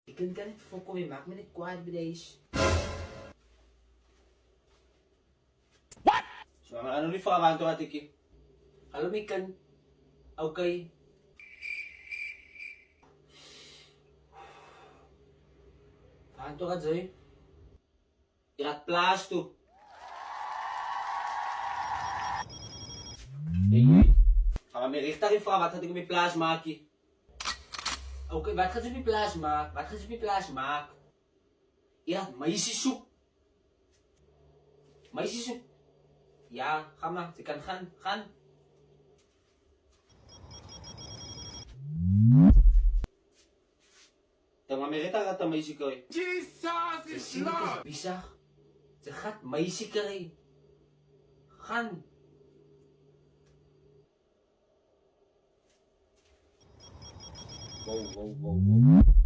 Ikan kan het fokko weer maak me niet kwaad bij deze. So, ano ni fa kanto atiki? Alam ikan. Okay. Kanto ka Joy? Irat plus tu. Hey, kama merita ki fa mat hati ko may plasma ki. Okay, wat gaat ze bij plasma? Wat gaat ze bij plasma? Irat may sisuk. Maar is het? Ja, ga maar. Ze kan gaan. Gaan. Tama merita ka ta may sikoy. Jesus Ze is zien het Lord. is bizar. Ze gaat meisje krijgen. Gaan. Wow, wow, wow, wow.